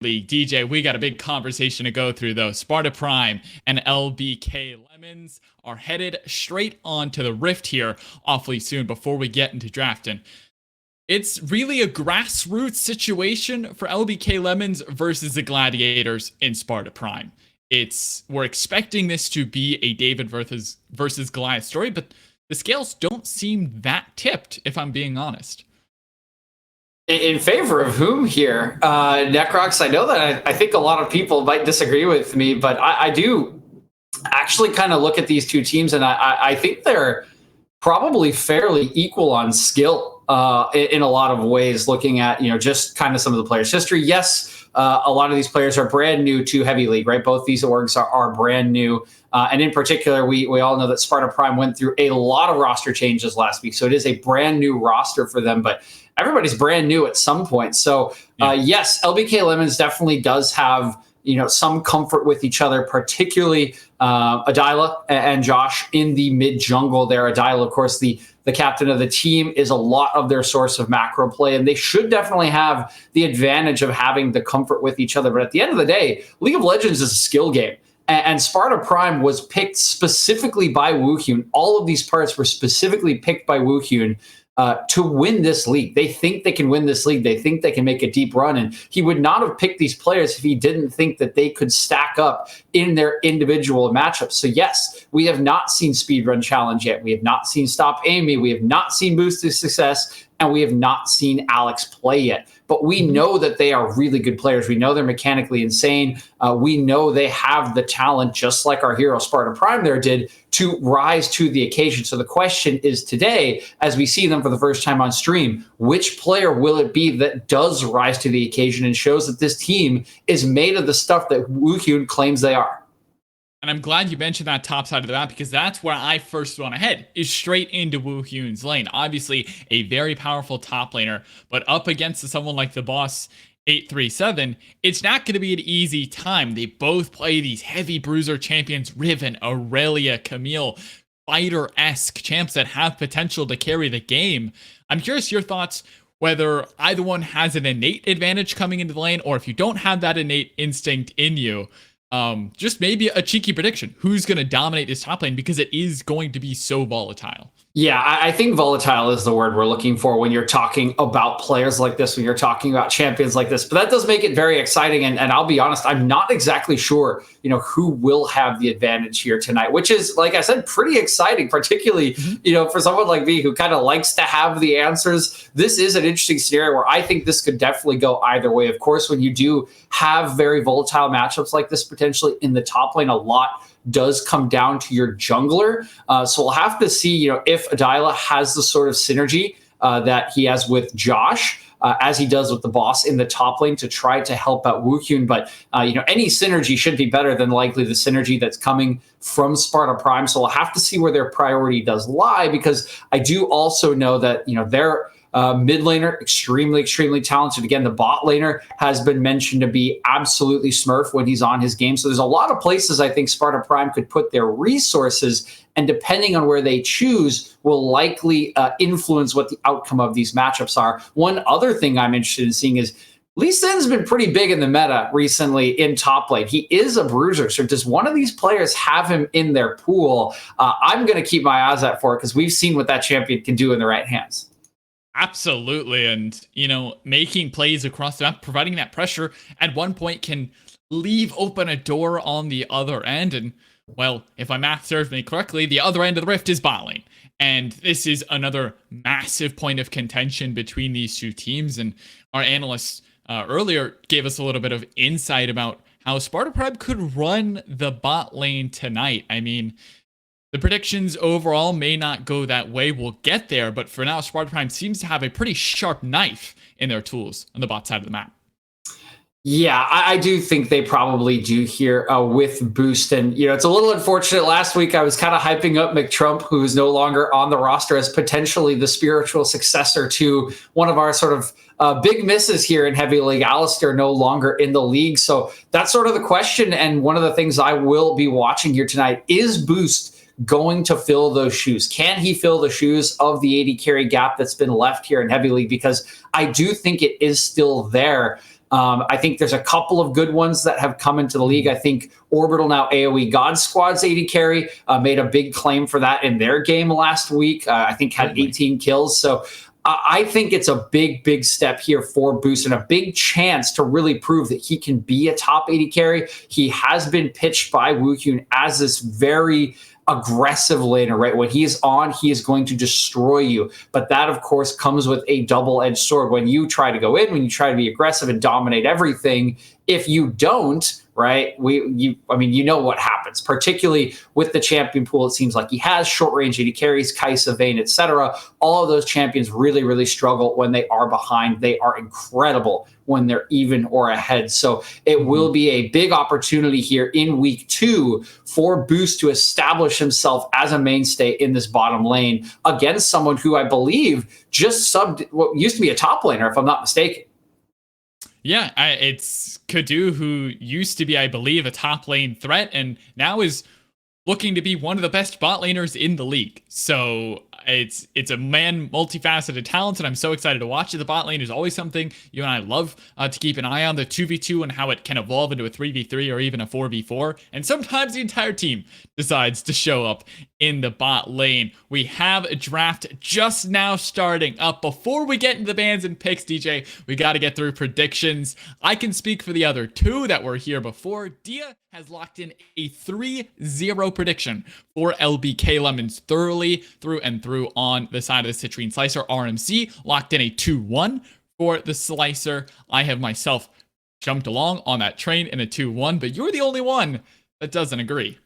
League. DJ, we got a big conversation to go through though. Sparta Prime and LBK Lemons are headed straight on to the Rift here awfully soon before we get into drafting. It's really a grassroots situation for LBK Lemons versus the Gladiators in Sparta Prime. We're expecting this to be a David versus Goliath story, but the scales don't seem that tipped, if I'm being honest. In favor of whom here? Necrox, I know that I think a lot of people might disagree with me, but I do actually kind of look at these two teams, and I think they're probably fairly equal on skill in a lot of ways, looking at, just kind of some of the players' history. Yes, a lot of these players are brand new to Heavy League, right? Both these orgs are brand new. And in particular, we all know that Sparta Prime went through a lot of roster changes last week. So it is a brand new roster for them, but everybody's brand new at some point. So yes, LBK Lemons definitely does have, some comfort with each other, particularly Adila and Josh in the mid jungle there. Adila, of course, the captain of the team, is a lot of their source of macro play, and they should definitely have the advantage of having the comfort with each other. But at the end of the day, League of Legends is a skill game. And Sparta Prime was picked specifically by Woohyun. All of these parts were specifically picked by Woohyun to win this league. They think they can win this league. They think they can make a deep run. And he would not have picked these players if he didn't think that they could stack up in their individual matchups. So yes, we have not seen Speedrun Challenge yet. We have not seen Stop Amy. We have not seen Boosted Success. And we have not seen Alex play yet. But we know that they are really good players. We know they're mechanically insane. We know they have the talent, just like our hero Sparta Prime there did, to rise to the occasion. So the question is today, as we see them for the first time on stream, which player will it be that does rise to the occasion and shows that this team is made of the stuff that Woohyun claims they are? And I'm glad you mentioned that top side of the map, because that's where I first want to head, is straight into Woohyun's lane. Obviously, a very powerful top laner, but up against someone like the boss 837, it's not going to be an easy time. They both play these heavy bruiser champions, Riven, Aurelia, Camille, fighter-esque champs that have potential to carry the game. I'm curious your thoughts, whether either one has an innate advantage coming into the lane, or if you don't have that innate instinct in you, just maybe a cheeky prediction. Who's going to dominate this top lane, because it is going to be so volatile? Yeah, I think volatile is the word we're looking for when you're talking about players like this, when you're talking about champions like this. But that does make it very exciting. And I'll be honest, I'm not exactly sure, who will have the advantage here tonight, which is, like I said, pretty exciting, particularly, for someone like me who kind of likes to have the answers. This is an interesting scenario where I think this could definitely go either way. Of course, when you do have very volatile matchups like this, potentially in the top lane, a lot does come down to your jungler. So we'll have to see, if Adila has the sort of synergy that he has with Josh, as he does with the boss in the top lane, to try to help out Woohyun. But, any synergy should be better than likely the synergy that's coming from Sparta Prime. So we'll have to see where their priority does lie, because I do also know that, they're mid laner, extremely, extremely talented. Again, the bot laner has been mentioned to be absolutely smurf when he's on his game. So there's a lot of places I think Sparta Prime could put their resources, and depending on where they choose will likely influence what the outcome of these matchups are. One other thing I'm interested in seeing is Lee Sin's been pretty big in the meta recently in top lane. He is a bruiser. So does one of these players have him in their pool? I'm going to keep my eyes out for it, because we've seen what that champion can do in the right hands. Absolutely. And, making plays across the map, providing that pressure at one point can leave open a door on the other end. And, well, if my math serves me correctly, the other end of the rift is bot lane. And this is another massive point of contention between these two teams. And our analysts earlier gave us a little bit of insight about how Sparta Prime could run the bot lane tonight. I mean, the predictions overall may not go that way. We'll get there, but for now, Sparta Prime seems to have a pretty sharp knife in their tools on the bot side of the map. Yeah, I do think they probably do here with Boost. And, it's a little unfortunate. Last week, I was kind of hyping up McTrump, who is no longer on the roster, as potentially the spiritual successor to one of our sort of big misses here in Heavy League. Alistair no longer in the league. So that's sort of the question. And one of the things I will be watching here tonight is Boost going to fill those shoes? Can he fill the shoes of the 80 carry gap that's been left here in Heavy League? Because I do think it is still there. I think there's a couple of good ones that have come into the league. I think Orbital, now AoE God Squad's AD carry, made a big claim for that in their game last week. I think had 18 kills. So I think it's a big step here for Boost and a big chance to really prove that he can be a top 80 carry. He has been pitched by Woohyun as this very aggressive laner, right? When he's on, he is going to destroy you. But that, of course, comes with a double-edged sword. When you try to go in, when you try to be aggressive and dominate everything, if you don't, right, you know what happens, particularly with the champion pool. It seems like he has short range AD carries, Kai'Sa, Vayne, etc. All of those champions really struggle when they are behind. They are incredible when they're even or ahead. So it will be a big opportunity here in week 2 for Boost to establish himself as a mainstay in this bottom lane against someone who I believe just subbed what used to be a top laner, if I'm not mistaken. Yeah, it's Kadu, who used to be, I believe, a top lane threat and now is looking to be one of the best bot laners in the league. So it's a man multifaceted talent, and I'm so excited to watch it. The bot lane is always something you and I love to keep an eye on, the 2v2 and how it can evolve into a 3v3 or even a 4v4. And sometimes the entire team decides to show up in the bot lane. We have a draft just now starting up. Before we get into the bans and picks, DJ, we got to get through predictions. I can speak for the other two that were here before. Dia has locked in a 3-0 prediction for LBK Lemons thoroughly through and through on the side of the Citrine Slicer. RMC locked in a 2-1 for the Slicer. I have myself jumped along on that train in a 2-1, but you're the only one that doesn't agree.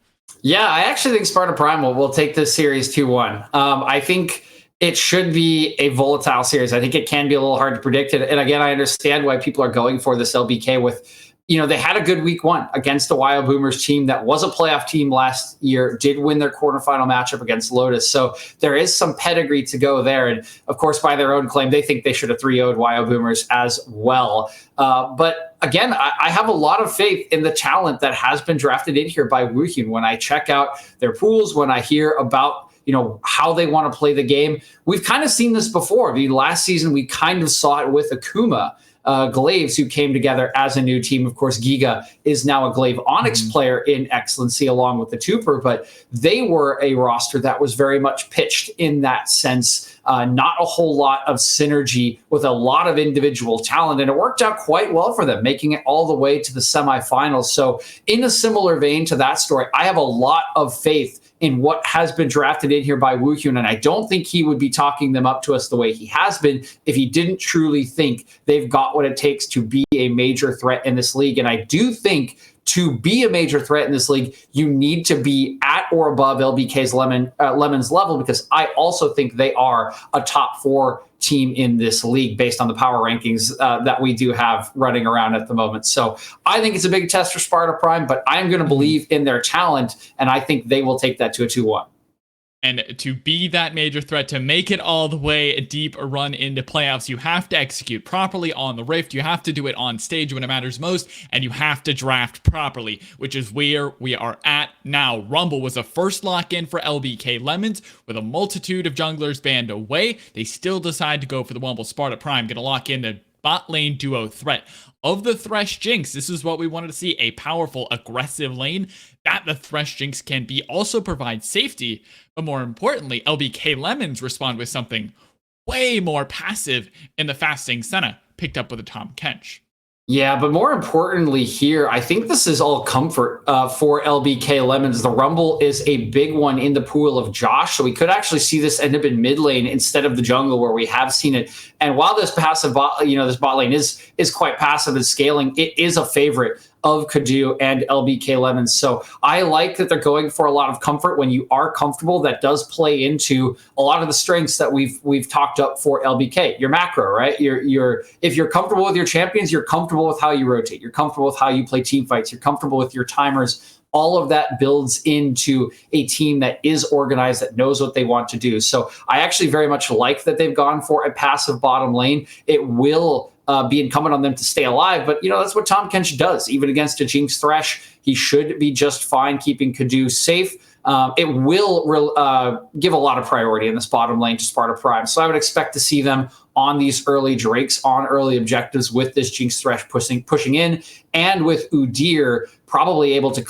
Yeah, I actually think Sparta Prime will take this series 2-1. I think it should be a volatile series. I think it can be a little hard to predict it. And again, I understand why people are going for this LBK with, they had a good week 1 against the Wild Boomers team that was a playoff team last year, did win their quarterfinal matchup against Lotus. So there is some pedigree to go there. And of course, by their own claim, they think they should have 3-0'd Wild Boomers as well. But again, I have a lot of faith in the talent that has been drafted in here by Woohyun. When I check out their pools, when I hear about how they want to play the game, we've kind of seen this before. I mean, last season, we kind of saw it with Akuma. Glaives, who came together as a new team. Of course, Giga is now a Glaive Onyx player in Excellency along with the Tooper, but they were a roster that was very much pitched in that sense. Not a whole lot of synergy with a lot of individual talent, and it worked out quite well for them, making it all the way to the semifinals. So in a similar vein to that story, I have a lot of faith in what has been drafted in here by Woohyun, and I don't think he would be talking them up to us the way he has been if he didn't truly think they've got what it takes to be a major threat in this league. And I do think to be a major threat in this league, you need to be at or above LBK's Lemons level, because I also think they are a top 4 team in this league based on the power rankings that we do have running around at the moment. So I think it's a big test for Sparta Prime, but I'm going to believe in their talent, and I think they will take that to a 2-1. And to be that major threat, to make it all the way a deep run into playoffs, you have to execute properly on the Rift. You have to do it on stage when it matters most, and you have to draft properly, which is where we are at now. Rumble was a first lock-in for LBK Lemons. With a multitude of junglers banned away, they still decide to go for the Rumble. Sparta Prime going to lock in the bot lane duo threat of the Thresh Jinx. This is what we wanted to see, a powerful, aggressive lane that the Thresh Jinx can be. Also provide safety, but more importantly, LBK Lemons respond with something way more passive in the Fasting Senna, picked up with a Tom Kench. Yeah, but more importantly here, I think this is all comfort for LBK Lemons. The Rumble is a big one in the pool of Josh, so we could actually see this end up in mid lane instead of the jungle where we have seen it. And while this passive bot, this bot lane is quite passive and scaling, it is a favorite of Kadu and LBK Lemons. So I like that they're going for a lot of comfort. When you are comfortable, that does play into a lot of the strengths that we've talked up for LBK. Your macro, right? If you're comfortable with your champions, you're comfortable with how you rotate. You're comfortable with how you play team fights. You're comfortable with your timers. All of that builds into a team that is organized, that knows what they want to do. So I actually very much like that they've gone for a passive bottom lane. It will be incumbent on them to stay alive, but that's what Tom Kench does. Even against a Jinx Thresh, he should be just fine keeping Kadu safe. it will give a lot of priority in this bottom lane to Sparta Prime. So I would expect to see them on these early Drakes, on early objectives with this Jinx Thresh pushing in, and with Udyr probably able to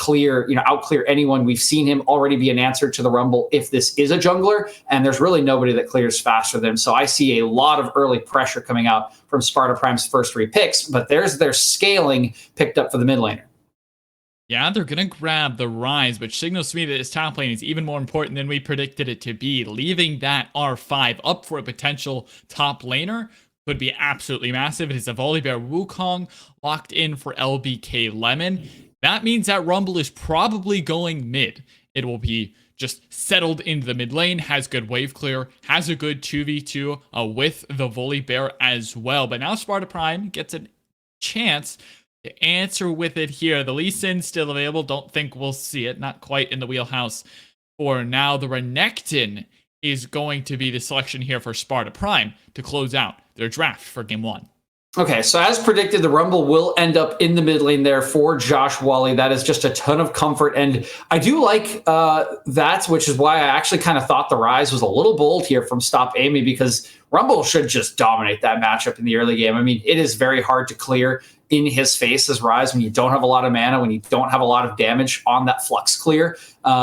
out-clear anyone. We've seen him already be an answer to the Rumble if this is a jungler, and there's really nobody that clears faster than him. So I see a lot of early pressure coming out from Sparta Prime's first 3 picks, but there's their scaling picked up for the mid laner. Yeah, they're going to grab the Rise, which signals to me that this top lane is even more important than we predicted it to be. Leaving that R5 up for a potential top laner could be absolutely massive. It is a Volibear Wukong locked in for LBK Lemon. That means that Rumble is probably going mid. It will be just settled into the mid lane, has good wave clear, has a good 2v2 with the Volibear as well. But now Sparta Prime gets a chance to answer with it here. The Lee Sin still available. Don't think we'll see it. Not quite in the wheelhouse for now. The Renekton is going to be the selection here for Sparta Prime to close out their draft for game 1. Okay, so as predicted, the Rumble will end up in the mid lane there for Josh Wally. That is just a ton of comfort. And I do like that, which is why I actually kind of thought the Rise was a little bold here from Stop Amy, because Rumble should just dominate that matchup in the early game. I mean, it is very hard to clear in his face as Rise when you don't have a lot of mana, when you don't have a lot of damage on that flux clear.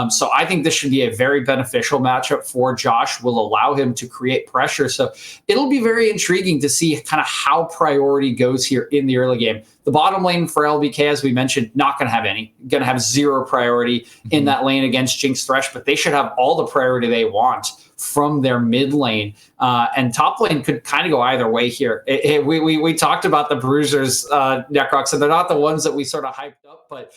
So I think this should be a very beneficial matchup for Josh, will allow him to create pressure. So it'll be very intriguing to see kind of how priority goes here in the early game. The bottom lane for LBK, as we mentioned, not going to have any, going to have 0 priority in that lane against Jinx Thresh, but they should have all the priority they want from their mid lane. And top lane could kind of go either way here. We talked about the Bruisers, Necrox, and they're not the ones that we sort of hyped up, but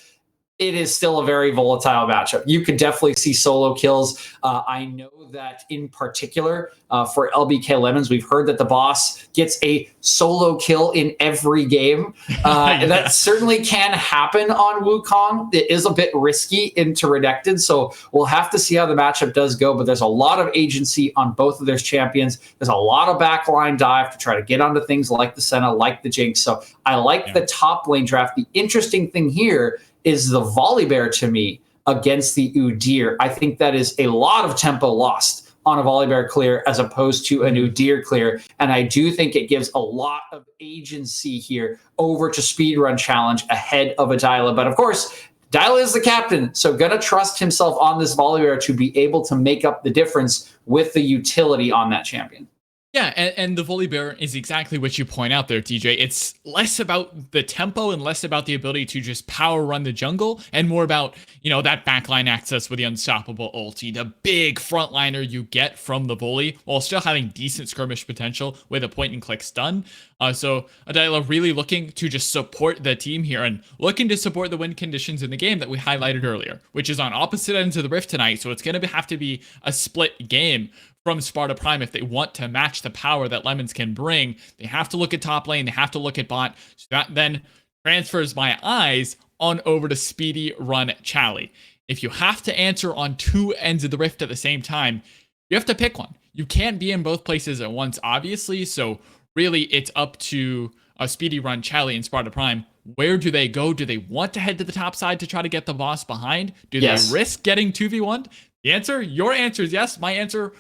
it is still a very volatile matchup. You could definitely see solo kills. I know that in particular for LBK Lemons, we've heard that the boss gets a solo kill in every game. Yeah. That certainly can happen on Wukong. It is a bit risky into Renekton, so we'll have to see how the matchup does go, but there's a lot of agency on both of their champions. There's a lot of backline dive to try to get onto things like the Senna, like the Jinx. So I like the top lane draft. The interesting thing here is the Volibear to me against the Udyr. I think that is a lot of tempo lost on a Volibear clear as opposed to an Udyr clear. And I do think it gives a lot of agency here over to Speedrun Challenge ahead of a Dyla. But of course, Dyla is the captain, so gonna trust himself on this Volibear to be able to make up the difference with the utility on that champion. Yeah, and the Volibear is exactly what you point out there, DJ. It's less about the tempo and less about the ability to just power run the jungle, and more about, that backline access with the unstoppable ulti, the big frontliner you get from the Voli, while still having decent skirmish potential with a point-and-click stun. So Adila really looking to just support the team here and looking to support the win conditions in the game that we highlighted earlier, which is on opposite ends of the Rift tonight, so it's going to have to be a split game from Sparta Prime if they want to match the power that Lemons can bring. They have to look at top lane, they have to look at bot, so that then transfers my eyes on over to Speedy Run Chally. If you have to answer on 2 ends of the Rift at the same time, you have to pick one. You can't be in both places at once, obviously, so really it's up to Speedy Run Chally and Sparta Prime. Where do they go? Do they want to head to the top side to try to get the boss behind? Do they risk getting 2v1? Your answer is yes. My answer,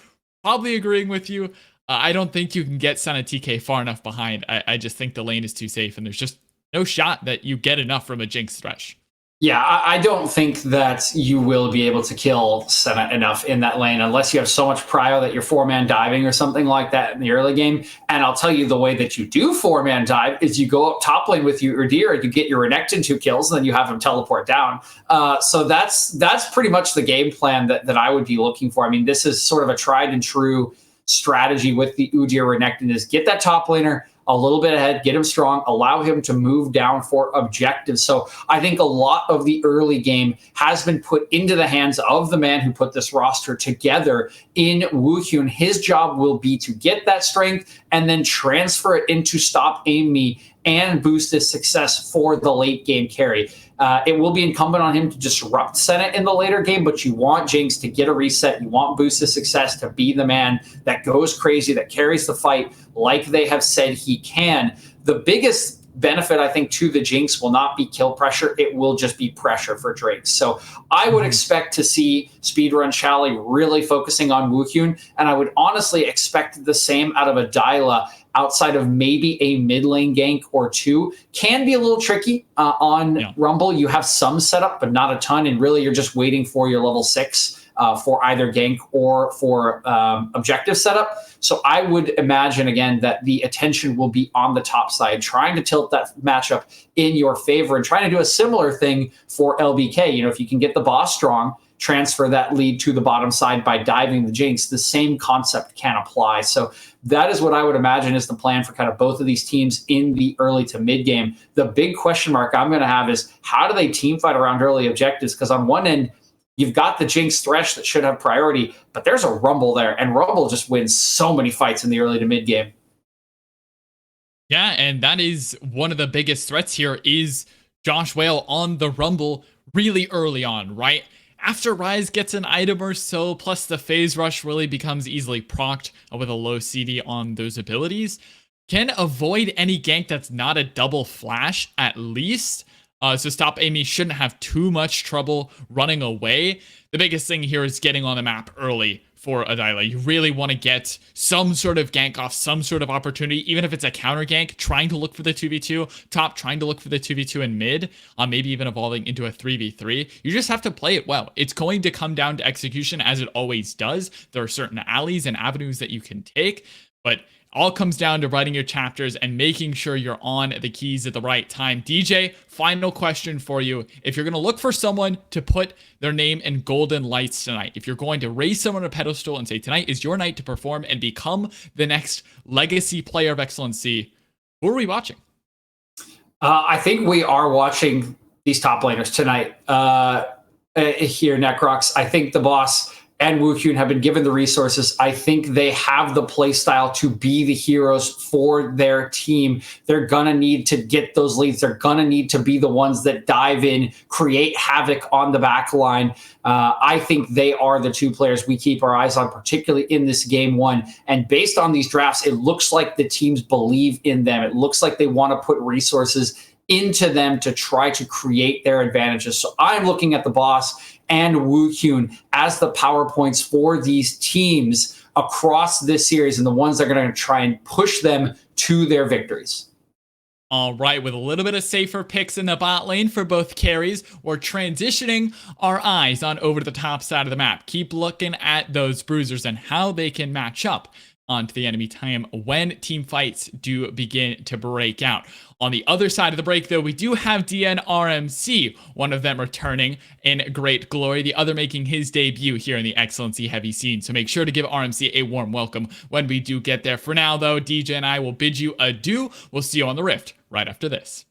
probably agreeing with you. I don't think you can get Senna TK far enough behind. I just think the lane is too safe, and there's just no shot that you get enough from a Jinx Thresh. Yeah, I don't think that you will be able to kill Senna enough in that lane unless you have so much prio that you're 4-man diving or something like that in the early game. And I'll tell you, the way that you do 4-man dive is you go up top lane with your Udyr, you get your Renekton 2 kills, and then you have him teleport down. So that's pretty much the game plan that I would be looking for. I mean, this is sort of a tried and true strategy with the Udyr Renekton, is get that top laner a little bit ahead, get him strong, allow him to move down for objectives. So I think a lot of the early game has been put into the hands of the man who put this roster together in Woohyun. His job will be to get that strength and then transfer it into Stop Aim Me and boost his success for the late game carry. It will be incumbent on him to disrupt Senna in the later game, but you want Jinx to get a reset. You want Boost's success to be the man that goes crazy, that carries the fight like they have said he can. The biggest benefit, I think, to the Jinx will not be kill pressure. It will just be pressure for Drake. So I would expect to see Speedrun Shally really focusing on Woohyun, and I would honestly expect the same out of a Dyla outside of maybe a mid lane gank or two. Can be a little tricky on Rumble. You have some setup, but not a ton, and really you're just waiting for your level 6 for either gank or for objective setup. So I would imagine, again, that the attention will be on the top side, trying to tilt that matchup in your favor and trying to do a similar thing for LBK. You know, if you can get the boss strong, transfer that lead to the bottom side by diving the Jinx, the same concept can apply. So that is what I would imagine is the plan for kind of both of these teams in the early to mid game. The big question mark I'm going to have is how do they team fight around early objectives? Because on one end, you've got the Jinx Thresh that should have priority, but there's a Rumble there, and Rumble just wins so many fights in the early to mid game. Yeah, and that is one of the biggest threats here is Josh Whale on the Rumble really early on, right? After Ryze gets an item or so, plus the phase rush really becomes easily procced with a low CD on those abilities, can avoid any gank that's not a double flash at least. So Stop Amy shouldn't have too much trouble running away. The biggest thing here is getting on the map early for Adila. You really want to get some sort of gank off, some sort of opportunity, even if it's a counter gank, trying to look for the 2v2, top trying to look for the 2v2 in mid, maybe even evolving into a 3v3. You just have to play it well. It's going to come down to execution as it always does. There are certain alleys and avenues that you can take, but all comes down to writing your chapters and making sure you're on the keys at the right time. DJ, final question for you. If you're going to look for someone to put their name in golden lights tonight, if you're going to raise someone on a pedestal and say tonight is your night to perform and become the next legacy player of excellency, who are we watching? I think we are watching these top laners tonight here, Necrox. I think the boss and Woohyun have been given the resources. I think they have the play style to be the heroes for their team. They're gonna need to get those leads. They're gonna need to be the ones that dive in, create havoc on the back line. I think they are the two players we keep our eyes on, particularly in this game one. And based on these drafts, it looks like the teams believe in them. It looks like they want to put resources into them to try to create their advantages. So I'm looking at the boss and Woohyun as the PowerPoints for these teams across this series and the ones that are going to try and push them to their victories. All right, with a little bit of safer picks in the bot lane for both carries, we're transitioning our eyes on over to the top side of the map. Keep looking at those bruisers and how they can match up onto the enemy team when team fights do begin to break out. On the other side of the break, though, we do have DNRMC, one of them returning in great glory, the other making his debut here in the Excellency heavy scene. So make sure to give RMC a warm welcome when we do get there. For now, though, DJ and I will bid you adieu. We'll see you on the Rift right after this.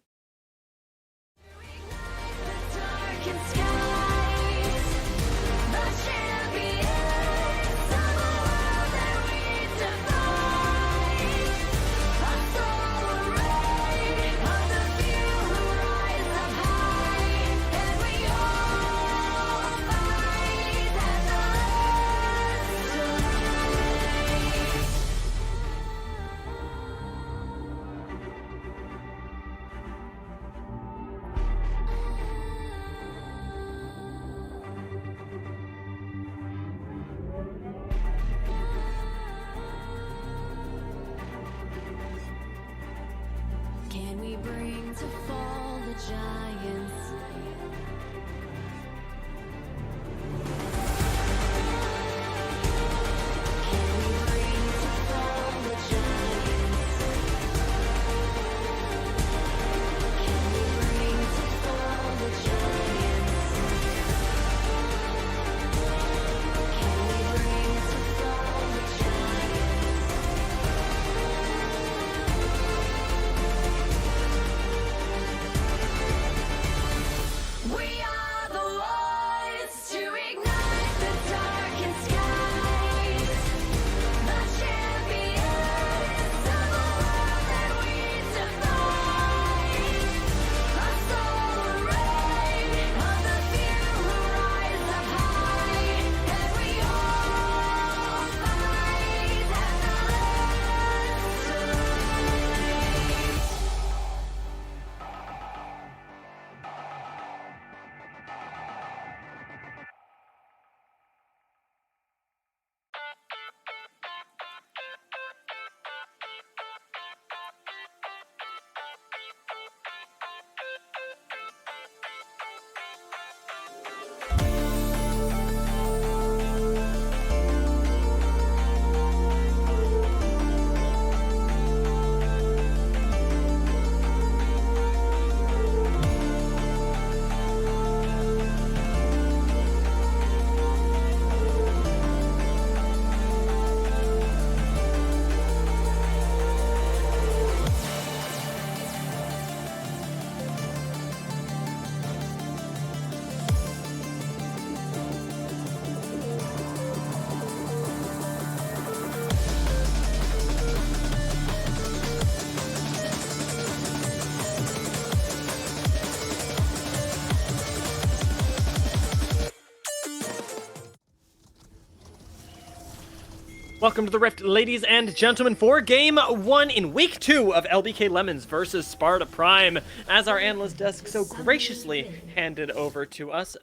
Welcome to the Rift, ladies and gentlemen, for Game 1 in Week 2 of LBK Lemons versus Sparta Prime. As our analyst desk so graciously handed over to us,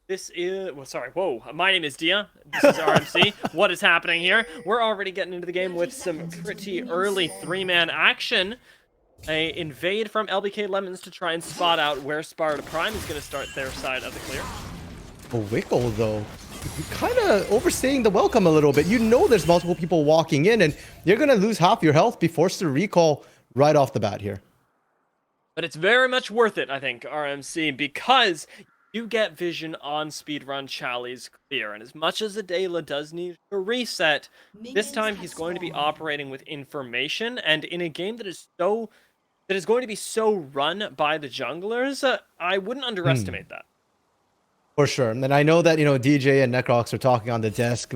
this is... my name is Dia. This is RMC. What is happening here? We're already getting into the game with some pretty early three-man action. A invade from LBK Lemons to try and spot out where Sparta Prime is going to start their side of the clear. A Wickle, though. Kind of overstaying the welcome a little bit. You know there's multiple people walking in, and you're going to lose half your health, be forced to recall right off the bat here. But it's very much worth it, I think, RMC, because you get vision on speedrun Charlie's clear. And as much as Adela does need to reset, this time he's going to be operating with information, and in a game that is going to be so run by the junglers, I wouldn't underestimate that. For sure. And I know that, DJ and Necrox are talking on the desk.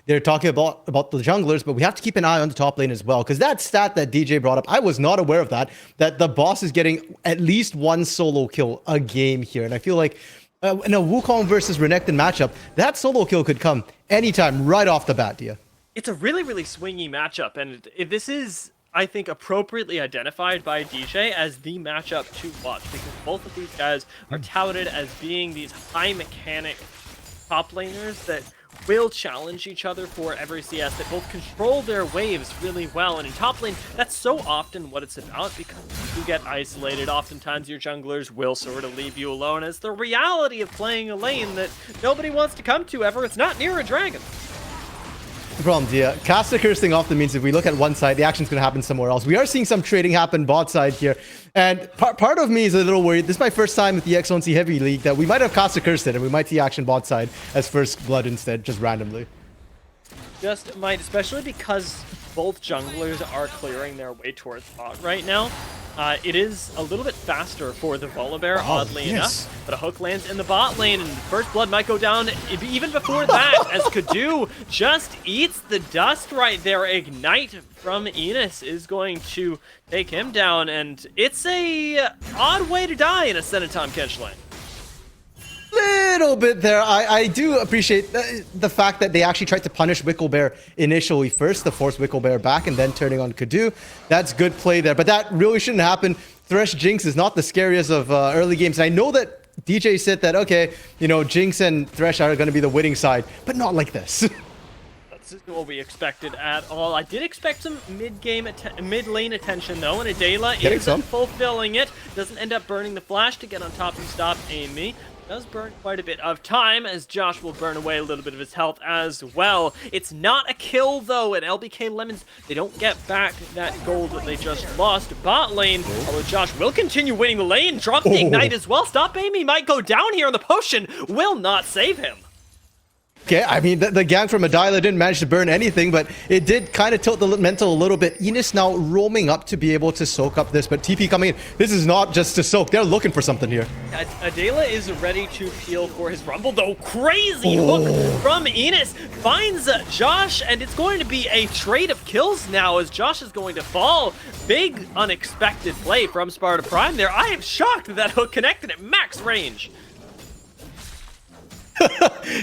They're talking about the junglers, but we have to keep an eye on the top lane as well. Because that stat that DJ brought up, I was not aware of that the boss is getting at least one solo kill a game here. And I feel like in a Wukong versus Renekton matchup, that solo kill could come anytime right off the bat, Dia. It's a really, really swingy matchup. And this is, I think, appropriately identified by DJ as the matchup to watch, because both of these guys are touted as being these high mechanic top laners that will challenge each other for every CS, that both control their waves really well. And in top lane, that's so often what it's about, because you get isolated. Oftentimes your junglers will sort of leave you alone, as the reality of playing a lane that nobody wants to come to ever. It's not near a dragon. The problem, Dia. Caster cursing often means if we look at one side, the action's going to happen somewhere else. We are seeing some trading happen bot side here. And part of me is a little worried. This is my first time with the X1C Heavy League that we might have Caster cursed it, and we might see action bot side as first blood instead, just randomly. Just might, especially because both junglers are clearing their way towards bot right now. It is a little bit faster for the Volibear, oddly enough, but a hook lands in the bot lane, and first blood might go down even before that, as Kadu just eats the dust right there. Ignite from Enos is going to take him down, and it's a odd way to die in a Senatom catch lane. Little bit there. I do appreciate the fact that they actually tried to punish Wicklebear initially first, to force Wicklebear back, and then turning on Kadu. That's good play there, but that really shouldn't happen. Thresh Jinx is not the scariest of early games. And I know that DJ said that, okay, Jinx and Thresh are going to be the winning side, but not like this. That's what we expected at all. I did expect some mid-lane attention, though, and Adela isn't fulfilling it. Doesn't end up burning the flash to get on top and stop Amy. Does burn quite a bit of time, as Josh will burn away a little bit of his health as well. It's not a kill, though, and LBK Lemons, they don't get back that gold that they just lost. Bot lane, although Josh will continue winning the lane, drop the ignite as well. Stop Amy might go down here, and the potion will not save him. Okay, I mean, the gang from Adila didn't manage to burn anything, but it did kind of tilt the mental a little bit. Enos now roaming up to be able to soak up this, but TP coming in. This is not just to soak. They're looking for something here. Adela is ready to peel for his rumble, though. Crazy hook from Enos finds Josh, and it's going to be a trade of kills now, as Josh is going to fall. Big unexpected play from Sparta Prime there. I am shocked that hook connected at max range.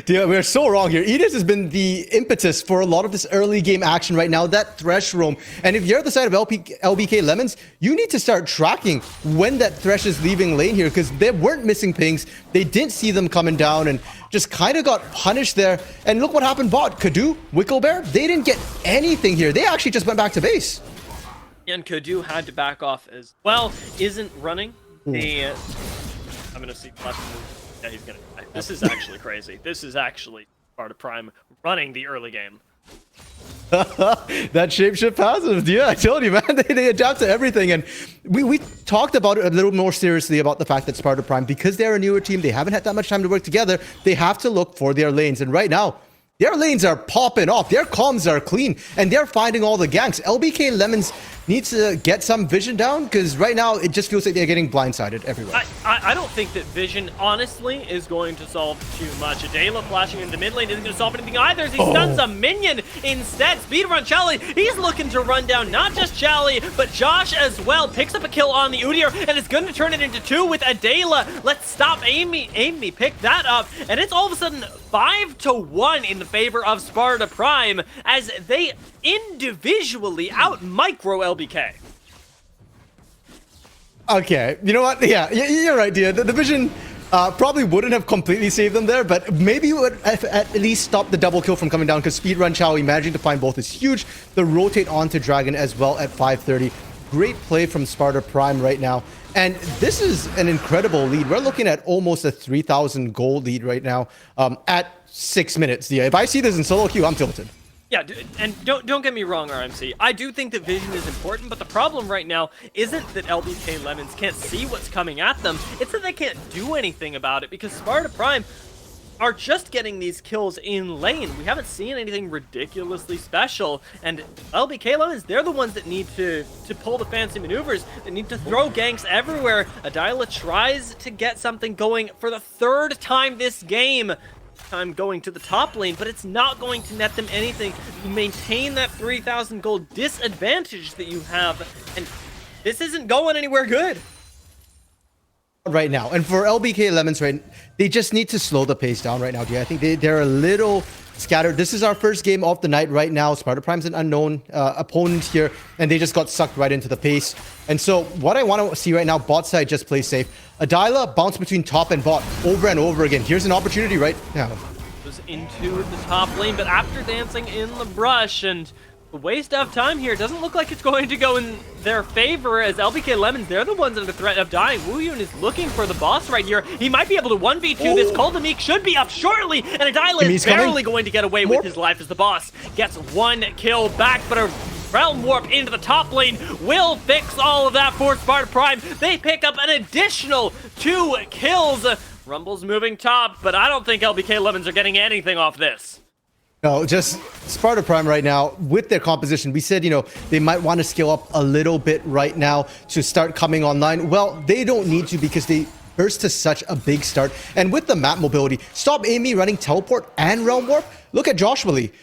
Dude, we're so wrong here. Enos has been the impetus for a lot of this early game action right now, that Thresh roam. And if you're at the side of LBK Lemons, you need to start tracking when that Thresh is leaving lane here, because they weren't missing pings. They didn't see them coming down and just kind of got punished there. And look what happened bot. Kadu, Wicklebear, they didn't get anything here. They actually just went back to base. And Kadu had to back off as well. Isn't running the... I'm going to see left move. Yeah, he's gonna die. This is actually crazy. This is actually Sparta Prime running the early game. That shapeshift passive, yeah, I told you, man. They adapt to everything. And we talked about it a little more seriously about the fact that Sparta Prime, because they're a newer team, they haven't had that much time to work together, they have to look for their lanes. And right now, their lanes are popping off. Their comms are clean, and they're finding all the ganks. LBK Lemons needs to get some vision down, because right now it just feels like they're getting blindsided everywhere. I don't think that vision, honestly, is going to solve too much. Adela flashing into the mid lane isn't going to solve anything either, as he stuns a minion instead. Speedrun Charlie, he's looking to run down not just Charlie, but Josh as well. Picks up a kill on the Udyr, and is going to turn it into 2 with Adela. Let's stop Amy pick that up, and it's all of a sudden 5-1 in the favor of Sparta Prime, as they individually out-micro LBK. Okay, you know what? Yeah, you're right, dear. The vision probably wouldn't have completely saved them there, but maybe it would have at least stop the double kill from coming down, because Speedrun Chow, managing to find both is huge. The rotate onto Dragon as well at 530. Great play from Sparta Prime right now. And this is an incredible lead. We're looking at almost a 3,000 gold lead right now at 6 minutes. Yeah, if I see this in solo queue, I'm tilted. Yeah, and don't get me wrong, RMC. I do think that vision is important, but the problem right now isn't that LBK Lemons can't see what's coming at them. It's that they can't do anything about it, because Sparta Prime are just getting these kills in lane. We haven't seen anything ridiculously special, and LBK Lemons, they're the ones that need to pull the fancy maneuvers. They need to throw ganks everywhere. Adila tries to get something going for the 3rd time this game. Time going to the top lane, but it's not going to net them anything. You maintain that 3,000 gold disadvantage that you have, and this isn't going anywhere good right now. And for LBK Lemons, right, they just need to slow the pace down right now. I think they're a little scattered. This is our first game of the night right now. Sparta Prime's an unknown opponent here, and they just got sucked right into the pace. And so what I want to see right now, bot side just play safe. Adila bounce between top and bot over and over again. Here's an opportunity right now. Was into the top lane, but after dancing in the brush, and the waste of time here doesn't look like it's going to go in their favor, as LBK Lemons, they're the ones under threat of dying. Wooyun is looking for the boss right here. He might be able to 1v2 this. Koldamik should be up shortly, and Adila is barely going to get away with his life as the boss gets 1 kill back, but a Realm Warp into the top lane will fix all of that for Sparta Prime. They pick up an additional 2 kills. Rumble's moving top, but I don't think LBK Lemons are getting anything off this. No, just Sparta Prime right now with their composition. We said, they might want to scale up a little bit right now to start coming online. Well, they don't need to, because they burst to such a big start. And with the map mobility, stop Amy running teleport and Realm Warp. Look at Joshua Lee.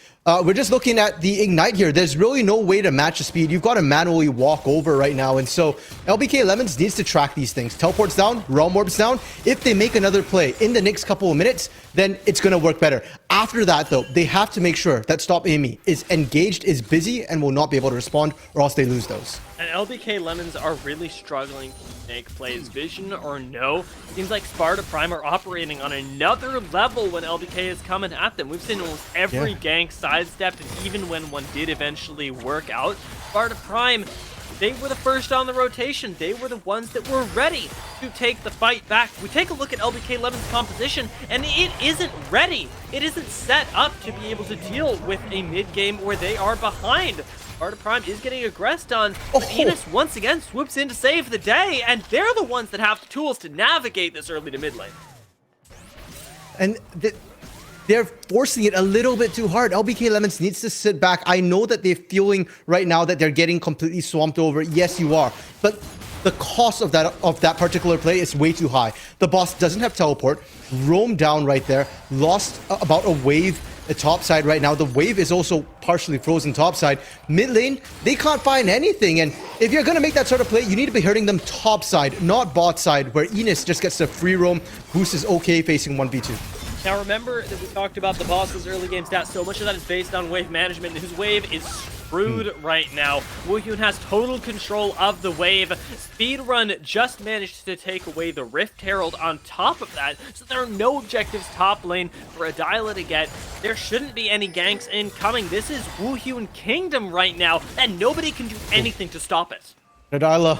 We're just looking at the Ignite here. There's really no way to match the speed. You've got to manually walk over right now. And so LBK Lemons needs to track these things. Teleports down, Realm Orbs down. If they make another play in the next couple of minutes, then it's going to work better. After that, though, they have to make sure that Stop Amy is engaged, is busy, and will not be able to respond, or else they lose those. And LBK Lemons are really struggling to make plays. Vision or no, seems like Sparta Prime are operating on another level when LBK is coming at them. We've seen almost every gank sidestepped, and even when one did eventually work out, Sparta Prime, they were the first on the rotation. They were the ones that were ready to take the fight back. We take a look at LBK Lemon's composition, and it isn't ready. It isn't set up to be able to deal with a mid-game where they are behind. Sparta Prime is getting aggressed on, but Enos once again swoops in to save the day, and they're the ones that have the tools to navigate this early to mid lane. And they're forcing it a little bit too hard. LBK Lemons needs to sit back. I know that they're feeling right now that they're getting completely swamped over. Yes, you are. But the cost of that particular play is way too high. The boss doesn't have teleport. Roam down right there. Lost about a wave at top side right now. The wave is also partially frozen top side. Mid lane, they can't find anything. And if you're going to make that sort of play, you need to be hurting them top side, not bot side, where Enos just gets the free roam. Boost is okay facing 1v2. Now remember that we talked about the boss's early game stats. So much of that is based on wave management. His wave is screwed right now. Woohyun has total control of the wave. Speedrun just managed to take away the Rift Herald on top of that, so there are no objectives top lane for Adila to get. There shouldn't be any ganks incoming. This is Woohyun Kingdom right now, and nobody can do anything to stop it. Adila.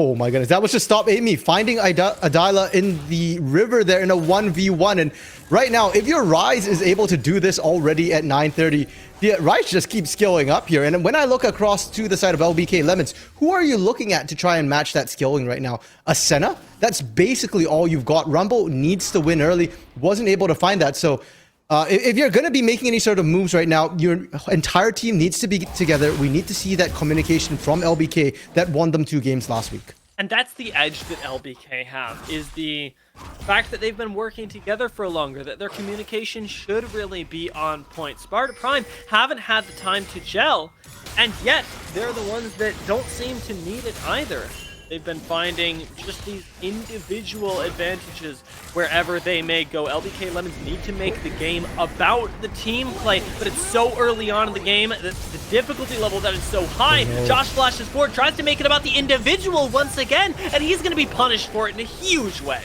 Oh my goodness, that was just Stop Amy finding Adila in the river there in a 1v1. And right now, if your Rise is able to do this already at 9:30, the Rise just keeps scaling up here. And when I look across to the side of LBK Lemons, who are you looking at to try and match that scaling right now? A Senna? That's basically all you've got. Rumble needs to win early, wasn't able to find that. So If you're going to be making any sort of moves right now, your entire team needs to be together. We need to see that communication from LBK that won them 2 games last week. And that's the edge that LBK have, is the fact that they've been working together for longer, that their communication should really be on point. Sparta Prime haven't had the time to gel, and yet they're the ones that don't seem to need it either. They've been finding just these individual advantages wherever they may go. LBK Lemons need to make the game about the team play, but it's so early on in the game that the difficulty level that is so high. Josh flashes forward, tries to make it about the individual once again, and he's going to be punished for it in a huge way.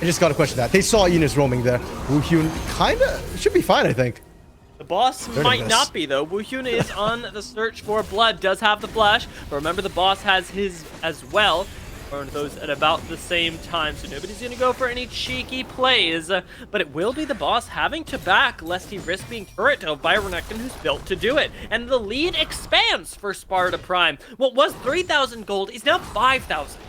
I just got to question that. They saw Enos roaming there. Woohyun kind of should be fine, I think. The boss might not be, though. Woohyun is on the search for blood, does have the flash, but remember the boss has his as well. Burned those at about the same time, so nobody's going to go for any cheeky plays, but it will be the boss having to back lest he risk being turret by Renekton, who's built to do it. And the lead expands for Sparta Prime. What was 3,000 gold is now 5,000.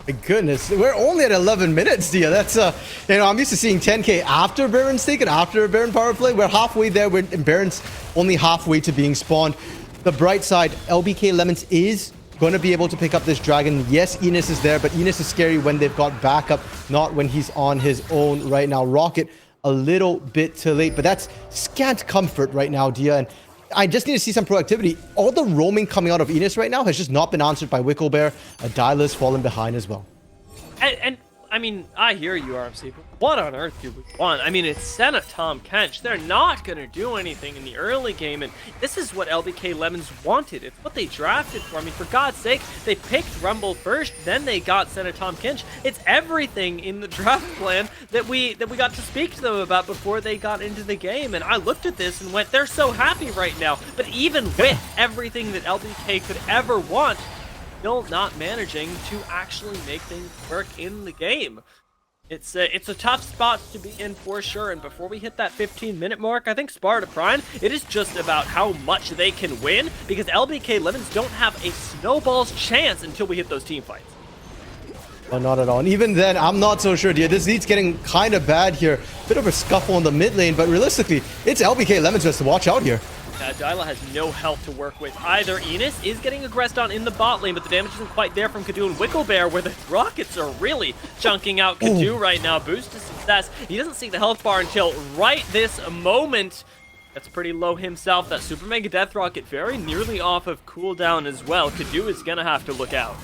My goodness, we're only at 11 minutes, Dia. That's, I'm used to seeing 10k after Baron's taken, after a Baron power play. We're halfway there, and Baron's only halfway to being spawned. The bright side, LBK Lemons is going to be able to pick up this dragon. Yes, Enos is there, but Enos is scary when they've got backup, not when he's on his own right now. Rocket, a little bit too late, but that's scant comfort right now, Dia. And I just need to see some proactivity. All the roaming coming out of Enos right now has just not been answered by Wicklebear. Adila's fallen behind as well. And I mean, I hear you, RMC, but what on earth do we want? I mean, it's Senna Tom Kench. They're not going to do anything in the early game, and this is what LBK Lemons wanted. It's what they drafted for. I mean, for God's sake, they picked Rumble first, then they got Senna Tom Kench. It's everything in the draft plan that we got to speak to them about before they got into the game, and I looked at this and went, they're so happy right now. But even with everything that LBK could ever want, still not managing to actually make things work in the game. It's a tough spot to be in for sure, and before we hit that 15-minute mark, I think Sparta Prime, it is just about how much they can win, because LBK Lemons don't have a snowball's chance until we hit those team fights. Oh, not at all. And even then, I'm not so sure, Dia. This lead's getting kind of bad here. Bit of a scuffle in the mid lane, but realistically, it's LBK Lemons just to watch out here. Dyla has no help to work with either. Enos is getting aggressed on in the bot lane, but the damage isn't quite there from Kadu and Wicklebear, where the rockets are really chunking out Kadu right now. Boost to success. He doesn't see the health bar until right this moment. That's pretty low himself. That Super Mega Death Rocket very nearly off of cooldown as well. Kadu is going to have to look out.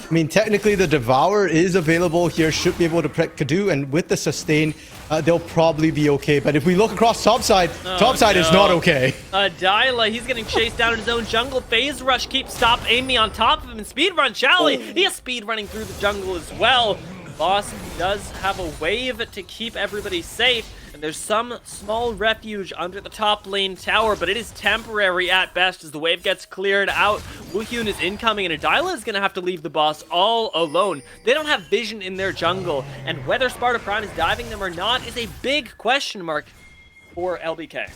I mean, technically, the Devour is available here, should be able to protect Kadu, and with the sustain, they'll probably be okay. But if we look across topside, topside is not okay. Dyla, he's getting chased down in his own jungle. Phase Rush keeps Stop Amy on top of him, and Speedrun Charlie, he is speed running through the jungle as well. Boss does have a wave to keep everybody safe, and there's some small refuge under the top lane tower, but it is temporary at best as the wave gets cleared out. Woohyun is incoming, and Adila is going to have to leave the boss all alone. They don't have vision in their jungle, and whether Sparta Prime is diving them or not is a big question mark for LBK.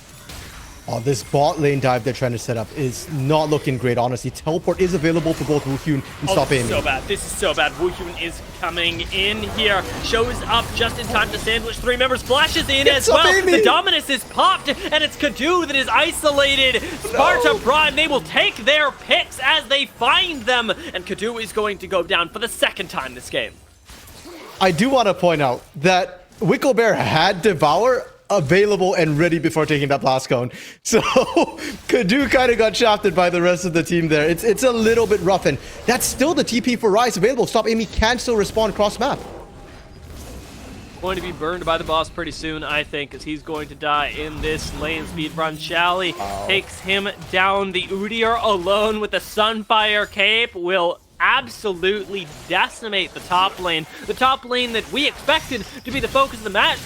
Oh, this bot lane dive they're trying to set up is not looking great, honestly. Teleport is available for both Woohyun and Stop Amy. So bad. This is so bad. Woohyun is coming in here. Shows up just in time to sandwich 3 members. Flashes in as well. Amy. The Dominus is popped, and it's Kadu that is isolated. Sparta Prime, they will take their picks as they find them, and Kadu is going to go down for the 2nd time this game. I do want to point out that Wicklebear had Devour available and ready before taking that blast cone. So Kadu kind of got shafted by the rest of the team there. It's a little bit rough, and that's still the TP for Rise available. Stop Amy can still respawn across map. Going to be burned by the boss pretty soon, I think, as he's going to die in this lane. Speedrun Chally takes him down. The Udyr alone with the Sunfire Cape will absolutely decimate the top lane. The top lane that we expected to be the focus of the match,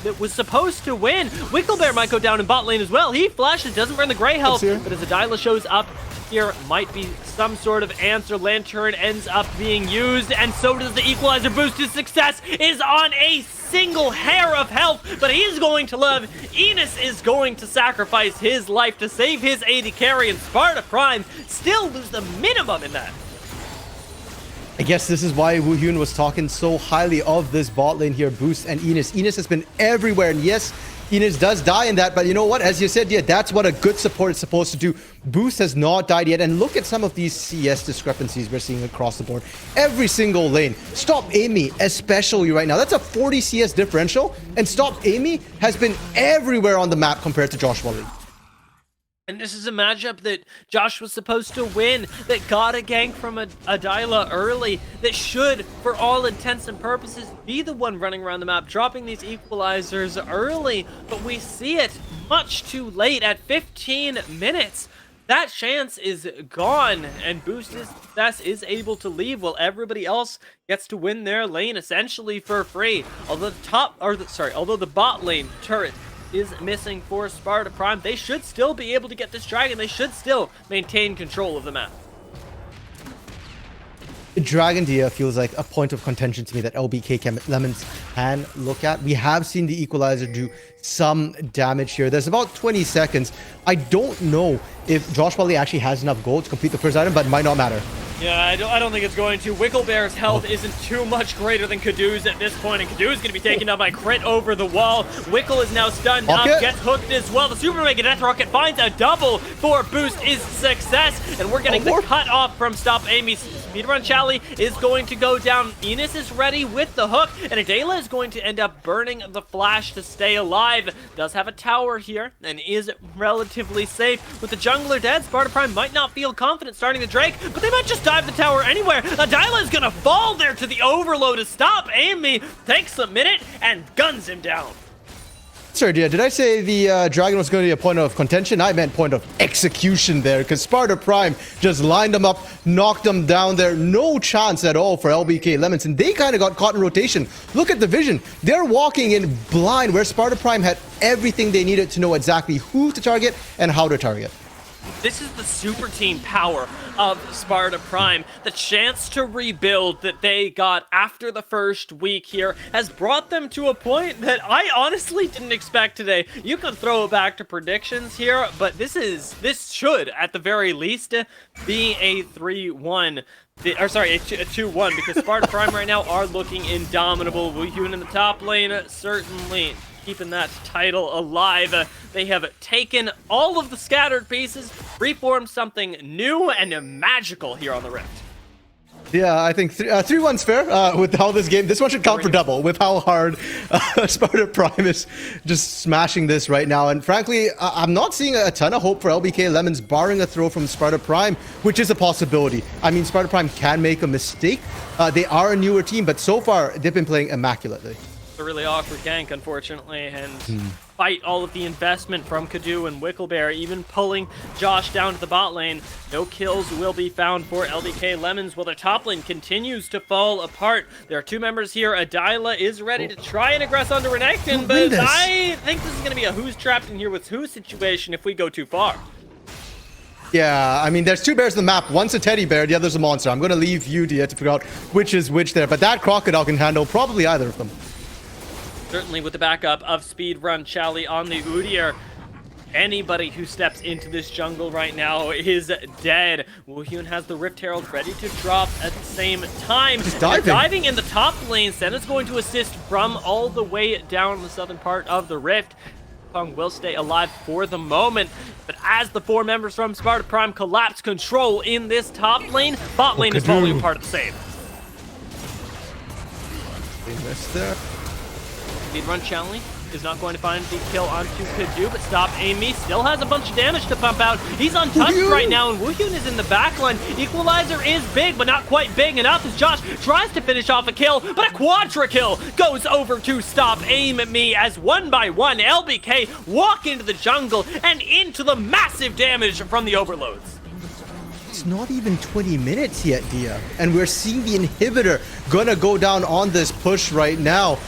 that was supposed to win. Wicklebear might go down in bot lane as well. He flashes, doesn't burn the gray health, but as Adila shows up here, might be some sort of answer. Lantern ends up being used, and so does the equalizer. Boosted success is on a single hair of health, but he's going to live. Enos is going to sacrifice his life to save his AD carry, and Sparta Prime still lose the minimum in that. I guess this is why Woohyun was talking so highly of this bot lane here, Boost and Enos. Enos has been everywhere, and yes, Enos does die in that, but you know what? As you said, yeah, that's what a good support is supposed to do. Boost has not died yet, and look at some of these CS discrepancies we're seeing across the board. Every single lane. Stop Amy, especially right now. That's a 40 CS differential, and Stop Amy has been everywhere on the map compared to Joshua Lee. And this is a matchup that Josh was supposed to win, that got a gank from Adila early, that should, for all intents and purposes, be the one running around the map, dropping these equalizers early. But we see it much too late at 15 minutes. That chance is gone, and Boost is able to leave while everybody else gets to win their lane essentially for free. Although the bot lane turret is missing for Sparta Prime, they should still be able to get this dragon. They should still maintain control of the map. Dragon Dia feels like a point of contention to me that LBK Lemons can look at. We have seen the equalizer do some damage here. There's about 20 seconds. I don't know if Josh Wally actually has enough gold to complete the first item, but it might not matter. Yeah, I don't think it's going to. Wicklebear's health isn't too much greater than Kadoo's at this point, and Kadoo's going to be taken down by crit over the wall. Wickle is now stunned up, gets hooked as well. The Super Mega Death Rocket finds a double for Boost is success, and we're getting the cut off from Stop Amy. Speedrun Chally is going to go down. Enos is ready with the hook, and Adela is going to end up burning the flash to stay alive. Does have a tower here, and is relatively safe. With the jungler dead, Sparta Prime might not feel confident starting the Drake, but they might just dive the tower anywhere. Adila is gonna fall there to the overload to Stop Amy. Takes a minute and guns him down. Sorry, did I say the dragon was going to be a point of contention? I meant point of execution there, because Sparta Prime just lined them up, knocked them down there. No chance at all for LBK Lemons, and they kind of got caught in rotation. Look at the vision. They're walking in blind, where Sparta Prime had everything they needed to know exactly who to target and how to target. This is the super team power of Sparta Prime. The chance to rebuild that they got after the first week here has brought them to a point that I honestly didn't expect today. You can throw it back to predictions here, but this should, at the very least, be a 3-1. Or sorry, a 2-1, because Sparta Prime right now are looking indomitable. Woohyun in the top lane, certainly keeping that title alive. They have taken all of the scattered pieces, reformed something new and magical here on the Rift. Yeah, I think 3-1's fair with how this one should count for double with how hard Sparta Prime is just smashing this right now. And frankly, I'm not seeing a ton of hope for LBK Lemons, barring a throw from Sparta Prime, which is a possibility. I mean, Sparta Prime can make a mistake. They are a newer team, but so far they've been playing immaculately. A really awkward gank, unfortunately, and despite all of the investment from Kadoo and Wicklebear, even pulling Josh down to the bot lane, no kills will be found for LBK Lemons while their top lane continues to fall apart. There are two members here. Adila is ready to try and aggress onto Renekton, but I think this is going to be a who's trapped in here with who situation if we go too far. Yeah, I mean, there's two bears in the map. One's a teddy bear, the other's a monster. I'm going to leave you, Dia, to figure out which is which there, but that crocodile can handle probably either of them. Certainly with the backup of Speedrun Chally on the Udyr, anybody who steps into this jungle right now is dead. Woohyun has the Rift Herald ready to drop at the same time. Diving in the top lane, Senna's going to assist from all the way down the southern part of the Rift. Pong will stay alive for the moment, but as the four members from Sparta Prime collapse control in this top lane, bot lane is falling apart at the same. They missed there. Speedrun Chally is not going to find the kill onto Kadoo, but Stop Amy still has a bunch of damage to pump out. He's untouched right now, and Woohyun is in the backline. Equalizer is big, but not quite big enough as Josh tries to finish off a kill, but a quadra kill goes over to Stop Amy as one by one, LBK walk into the jungle and into the massive damage from the overloads. It's not even 20 minutes yet, Dia, and we're seeing the inhibitor gonna go down on this push right now.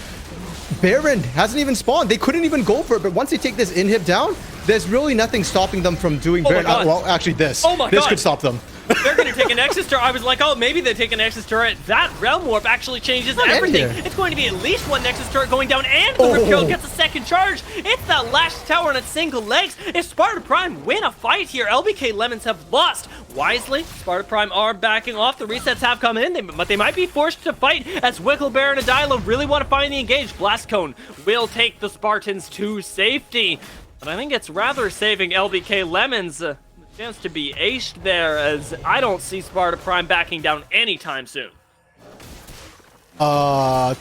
Baron hasn't even spawned. They couldn't even go for it, but once they take this inhib down, there's really nothing stopping them from doing Baron. Well, actually this. Oh my this God. could stop them. they're going to take a Nexus turret. I was like, oh, maybe they take a Nexus turret. That Realm Warp actually changes everything. It's going to be at least one Nexus turret going down, and the Ripkill gets a second charge. It's that last tower on its single legs. If Sparta Prime win a fight here, LBK Lemons have lost. Wisely, Sparta Prime are backing off. The resets have come in, but they might be forced to fight as Wicklebear and Adila really want to find the engage. Blast Cone will take the Spartans to safety. But I think it's rather saving LBK Lemons the chance to be aced there, as I don't see Sparta Prime backing down anytime soon. 20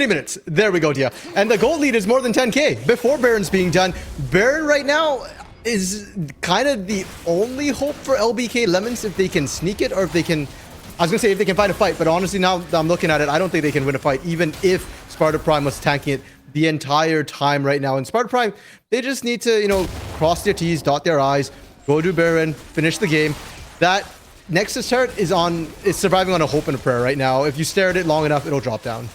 minutes. There we go, Tia. And the gold lead is more than 10k before Baron's being done. Baron right now is kind of the only hope for LBK Lemons if they can sneak it, or if they can, I was gonna say if they can find a fight, but honestly now that I'm looking at it, I don't think they can win a fight, even if Sparta Prime was tanking it the entire time right now. And Sparta Prime, they just need to, you know, cross their T's, dot their I's, go to Baron, finish the game. That Nexus turret is surviving on a hope and a prayer right now. If you stare at it long enough, it'll drop down.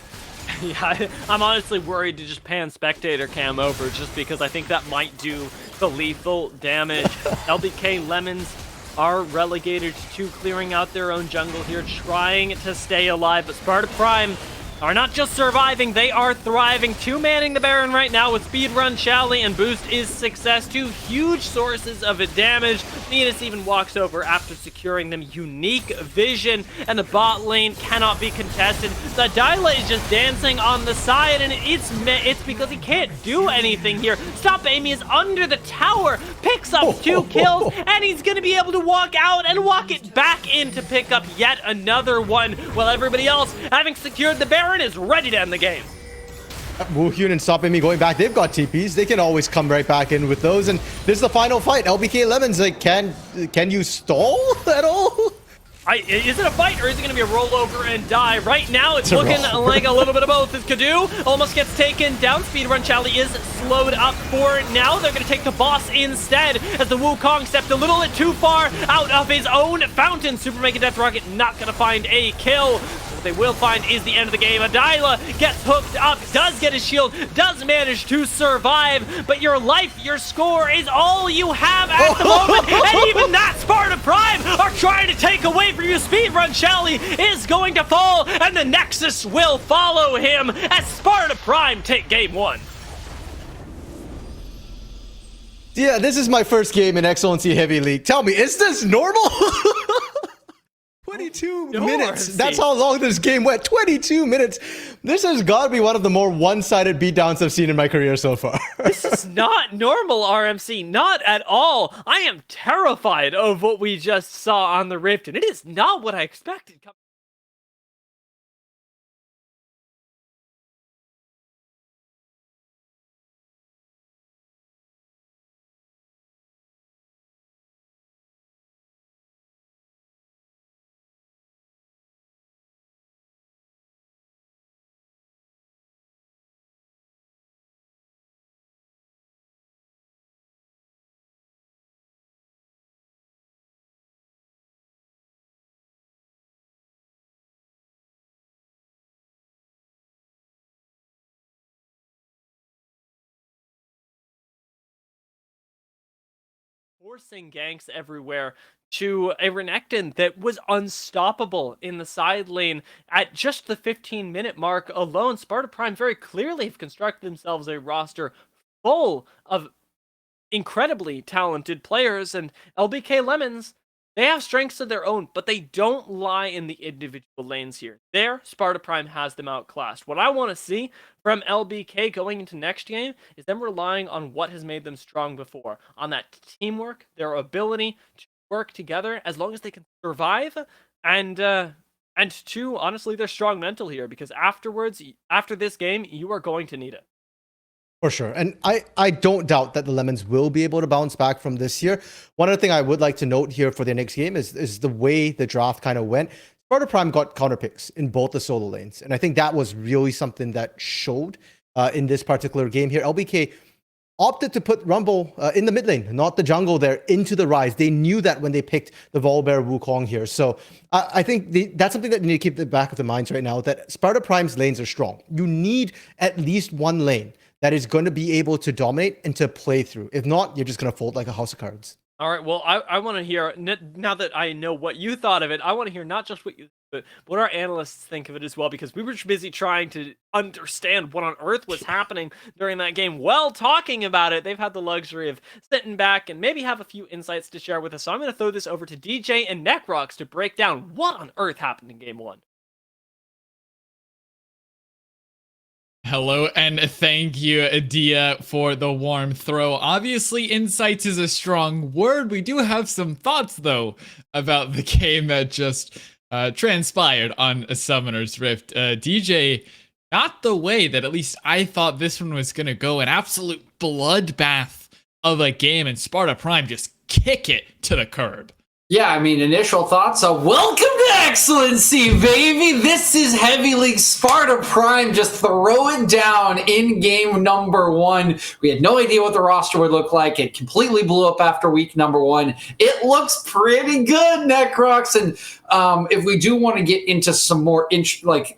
Yeah, I'm honestly worried to just pan spectator cam over, just because I think that might do the lethal damage. LBK Lemons are relegated to clearing out their own jungle here, trying to stay alive, but Sparta Prime are not just surviving, they are thriving. Two-manning the Baron right now with Speedrun, Shally, and Boost is success. Two huge sources of damage. Venus even walks over after securing them unique vision, and the bot lane cannot be contested. The Dyla is just dancing on the side, and it's because he can't do anything here. Stop Amy is under the tower, picks up 2 kills, and he's going to be able to walk out and walk it back in to pick up yet another one, while everybody else, having secured the Baron, is ready to end the game. Woohyun and Stop Amy going back. They've got TPs. They can always come right back in with those. And this is the final fight. LBK Lemons, like, can you stall at all? Is it a fight, or is it going to be a rollover and die? Right now, it's looking like a little bit of both. As Kadu almost gets taken down. Speedrun Charlie is slowed up for now. They're going to take the boss instead, as the Wukong stepped a little bit too far out of his own fountain. Super Mega Death Rocket not going to find a kill. What they will find is the end of the game. Adila gets hooked up, does get his shield, does manage to survive, but your life, your score is all you have at the moment, and even that Sparta Prime are trying to take away from you. Speedrun Shally is going to fall, and the Nexus will follow him as Sparta Prime take game 1. Yeah, this is my first game in Excellency Heavy League. Tell me, is this normal? 22 minutes. That's how long this game went. 22 minutes. This has got to be one of the more one-sided beatdowns I've seen in my career so far. This is not normal, RMC. Not at all. I am terrified of what we just saw on the Rift, and it is not what I expected. Forcing ganks everywhere to a Renekton that was unstoppable in the side lane. At just the 15-minute mark alone, Sparta Prime very clearly have constructed themselves a roster full of incredibly talented players, and LBK Lemons, they have strengths of their own, but they don't lie in the individual lanes here. There, Sparta Prime has them outclassed. What I want to see from LBK going into next game is them relying on what has made them strong before, on that teamwork, their ability to work together as long as they can survive, and two, honestly, their strong mental here, because afterwards, after this game, you are going to need it. For sure. And I don't doubt that the Lemons will be able to bounce back from this year. One other thing I would like to note here for the next game is the way the draft kind of went. Sparta Prime got counter picks in both the solo lanes. And I think that was really something that showed in this particular game here. LBK opted to put Rumble in the mid lane, not the jungle there, into the Rise. They knew that when they picked the Volibear Wukong here. So I think that's something that you need to keep in the back of the minds right now, that Sparta Prime's lanes are strong. You need at least one lane that is going to be able to dominate and to play through. If not, you're just going to fold like a house of cards. All right. Well, I want to hear now that I know what you thought of it. I want to hear not just what you, but what our analysts think of it as well, because we were busy trying to understand what on earth was happening during that game. Well, talking about it, they've had the luxury of sitting back and maybe have a few insights to share with us. So I'm going to throw this over to DJ and Necrox to break down what on earth happened in Game 1. Hello, and thank you, Dia, for the warm throw. Obviously, insights is a strong word. We do have some thoughts, though, about the game that just transpired on a Summoner's Rift. DJ, not the way that at least I thought this one was going to go. An absolute bloodbath of a game, and Sparta Prime just kick it to the curb. Yeah, I mean, initial thoughts. Welcome to Excellency, baby. This is Heavy League Sparta Prime. Just throw it down in game number 1. We had no idea what the roster would look like. It completely blew up after week number 1. It looks pretty good, Necrox. And if we do want to get into some more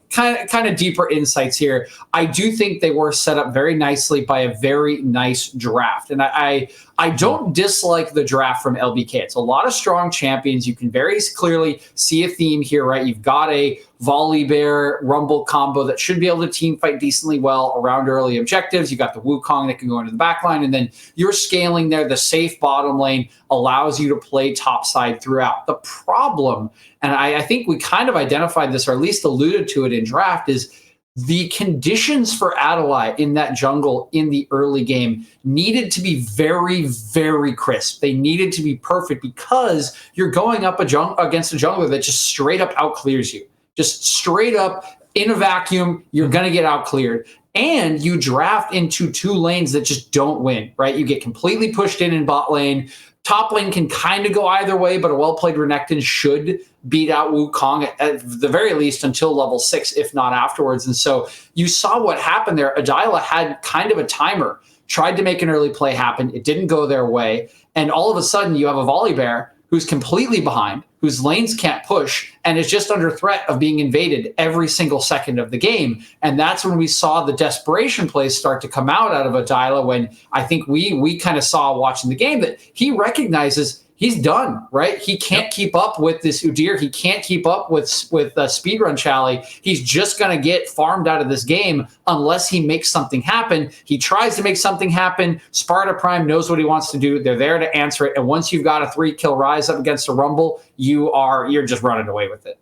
kind of deeper insights here, I do think they were set up very nicely by a very nice draft. And I don't dislike the draft from LBK. It's a lot of strong champions. You can very clearly see a theme here, right? You've got a Volibear Rumble combo that should be able to team fight decently well around early objectives. You got the Wukong that can go into the back line, and then you're scaling there. The safe bottom lane allows you to play top side throughout. The problem, and I think we kind of identified this, or at least alluded to it in draft, is the conditions for Adelaide in that jungle in the early game needed to be very, very crisp. They needed to be perfect because you're going up against a jungler that just straight up outclears you. Just straight up in a vacuum, you're going to get outcleared. And you draft into 2 lanes that just don't win, right? You get completely pushed in bot lane. Top lane can kind of go either way, but a well-played Renekton should beat out Wukong at the very least until level 6, if not afterwards. And so you saw what happened there. Adila had kind of a timer, tried to make an early play happen. It didn't go their way. And all of a sudden you have a Volibear who's completely behind, whose lanes can't push, and is just under threat of being invaded every single second of the game. And that's when we saw the desperation plays start to come out of Adila, when I think we kind of saw watching the game that he recognizes he's done, right? He can't keep up with this Udyr. He can't keep up with Speedrun Chally. He's just going to get farmed out of this game unless he makes something happen. He tries to make something happen. Sparta Prime knows what he wants to do. They're there to answer it. And once you've got a 3-kill rise up against a Rumble, you're just running away with it.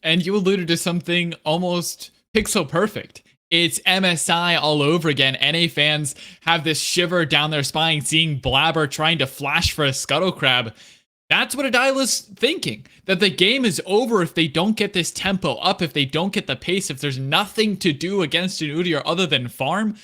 And you alluded to something almost pixel perfect. It's MSI all over again. NA fans have this shiver down their spine seeing Blabber trying to flash for a Scuttle Crab. That's what Adila's thinking. That the game is over if they don't get this tempo up, if they don't get the pace, if there's nothing to do against an Udyr other than farm,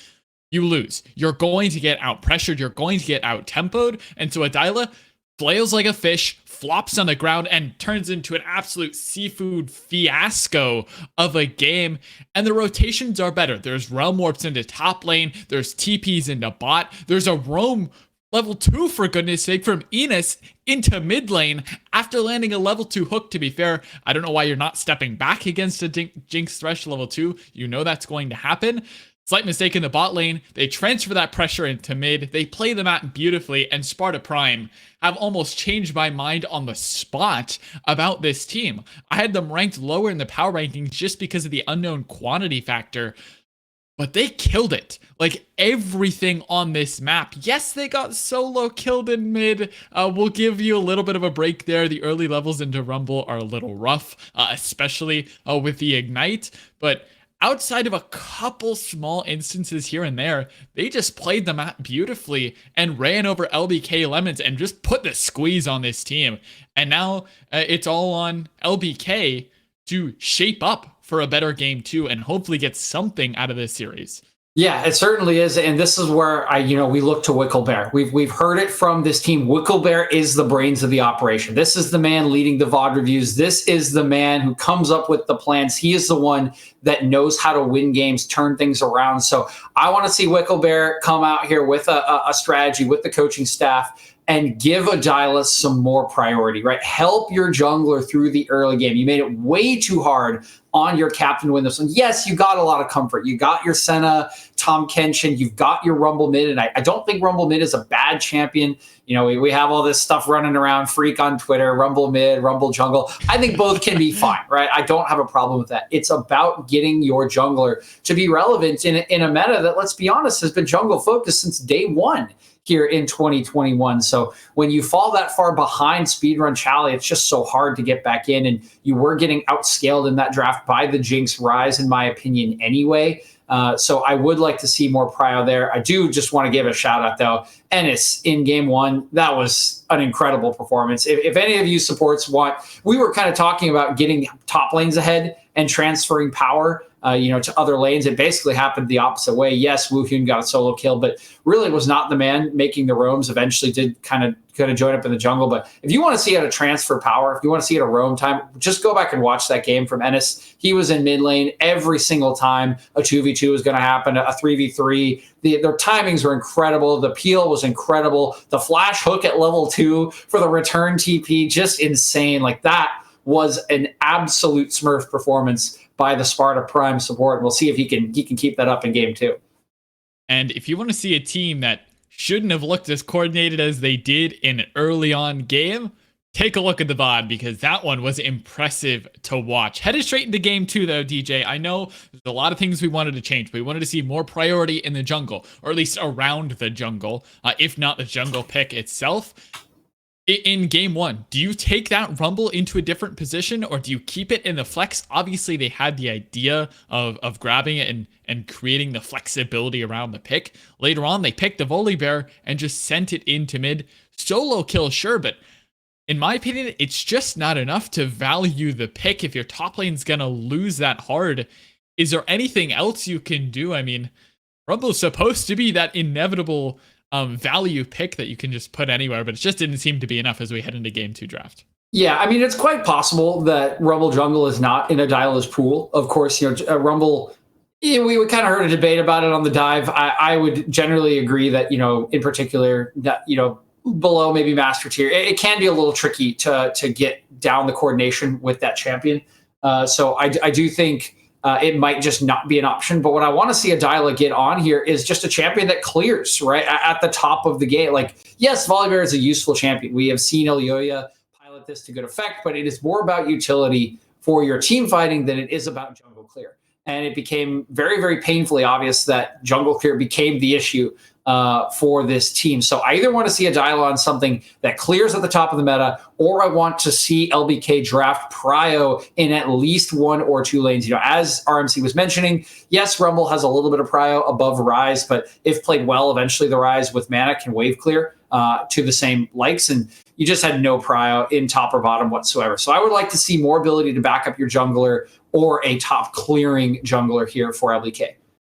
you lose. You're going to get out-pressured, you're going to get out-tempoed, and so Adila flails like a fish, flops on the ground, and turns into an absolute seafood fiasco of a game. And the rotations are better. There's Realm Warps into top lane, there's TPs into bot, there's a Roam level 2, for goodness sake, from Enos into mid lane after landing a level 2 hook. To be fair, I don't know why you're not stepping back against a Jinx Thresh level 2. You know that's going to happen. Slight mistake in the bot lane. They transfer that pressure into mid. They play the map beautifully, and Sparta Prime have almost changed my mind on the spot about this team. I had them ranked lower in the power rankings just because of the unknown quantity factor, but they killed it. Like, everything on this map. Yes, they got solo killed in mid. We'll give you a little bit of a break there. The early levels into Rumble are a little rough, especially with the Ignite, but outside of a couple small instances here and there, they just played the map beautifully and ran over LBK Lemons and just put the squeeze on this team. And now it's all on LBK to shape up for a better game 2 and hopefully get something out of this series. Yeah, it certainly is, and this is where we look to Wicklebear. We've heard it from this team. Wicklebear is the brains of the operation. This is the man leading the VOD reviews. This is the man who comes up with the plans. He is the one that knows how to win games, turn things around. So I want to see Wicklebear come out here with a strategy, with the coaching staff, and give Adila some more priority, right? Help your jungler through the early game. You made it way too hard on your captain to win this one. Yes, you got a lot of comfort. You got your Senna, Tom Kenshin, you've got your Rumble mid, and I don't think Rumble mid is a bad champion. You know, we have all this stuff running around, Freak on Twitter, Rumble mid, Rumble jungle. I think both can be fine, right? I don't have a problem with that. It's about getting your jungler to be relevant in a meta that, let's be honest, has been jungle focused since day one here in 2021. So when you fall that far behind Speedrun Chally, it's just so hard to get back in. And you were getting outscaled in that draft by the Jinx Rise, in my opinion, anyway. So I would like to see more prio there. I do just want to give a shout out, though. Ennis in game one, that was an incredible performance. If any of you supports want, we were kind of talking about getting top lanes ahead and transferring power to other lanes. It basically happened the opposite way. Yes, Woohyun got a solo kill, but really was not the man making the roams. Eventually did kind of join up in the jungle. But if you want to see how to transfer power, if you want to see it a roam time, just go back and watch that game from Ennis. He was in mid lane every single time a 2v2 was going to happen, a 3v3. Their timings were incredible. The peel was incredible. The flash hook at level 2 for the return TP, just insane. Like, that was an absolute Smurf performance by the Sparta Prime support. We'll see if he can keep that up in game 2. And if you want to see a team that shouldn't have looked as coordinated as they did in an early on game, take a look at the VOD, because that one was impressive to watch. Headed straight into game 2, though, DJ. I know there's a lot of things we wanted to change. We wanted to see more priority in the jungle, or at least around the jungle, if not the jungle pick itself. In game 1, do you take that Rumble into a different position, or do you keep it in the flex? Obviously, they had the idea of grabbing it and creating the flexibility around the pick. Later on, they picked the Volibear and just sent it into mid. Solo kill, sure, but in my opinion, it's just not enough to value the pick if your top lane's gonna lose that hard. Is there anything else you can do? I mean, Rumble's supposed to be that inevitable value pick that you can just put anywhere, but it just didn't seem to be enough as we head into game 2 draft. Yeah, I mean, it's quite possible that Rumble jungle is not in Adila's pool. Of course, Rumble, we kind of heard a debate about it on the dive. I would generally agree that, in particular, that, below maybe master tier, it can be a little tricky to get down the coordination with that champion. So I do think it might just not be an option. But what I want to see Adila get on here is just a champion that clears, right, at the top of the game. Like, yes, Volibear is a useful champion. We have seen Ilyoya pilot this to good effect, but it is more about utility for your team fighting than it is about jungle clear. And it became very, very painfully obvious that jungle clear became the issue for this team. So I either want to see Adila on something that clears at the top of the meta, or I want to see LBK draft prio in at least 1 or 2 lanes. As RMC was mentioning, yes, Rumble has a little bit of prio above Rise, but if played well, eventually the Rise with mana can wave clear to the same likes, and you just had no prio in top or bottom whatsoever. So I would like to see more ability to back up your jungler, or a top clearing jungler here for LBK.